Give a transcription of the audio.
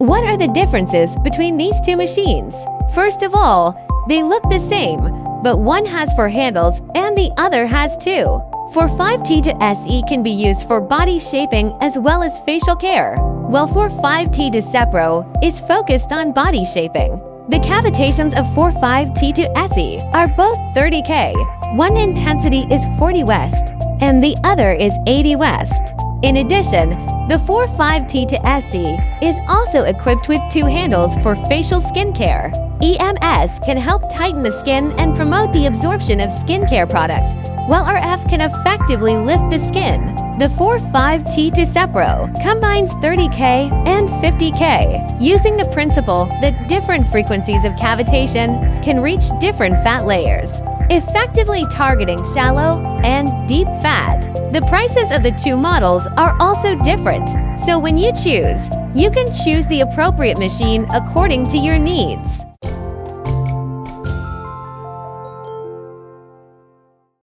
What are the differences between these two machines? First of all, they look the same, but one has 4 handles and the other has 2. 45T2SE can be used for body shaping as well as facial care, while 45T2SEPRO is focused on body shaping. The cavitations of 45T2SE are both 30K. One intensity is 40 West, and the other is 80 West. In addition, the 45T2SE is also equipped with 2 handles for facial skincare. EMS can help tighten the skin and promote the absorption of skincare products, while RF can effectively lift the skin. The 45T2SEPRO combines 30K and 50K, using the principle that different frequencies of cavitation can reach different fat layers, effectively targeting shallow and deep fat. The prices of the 2 models are also different, so when you can choose the appropriate machine according to your needs.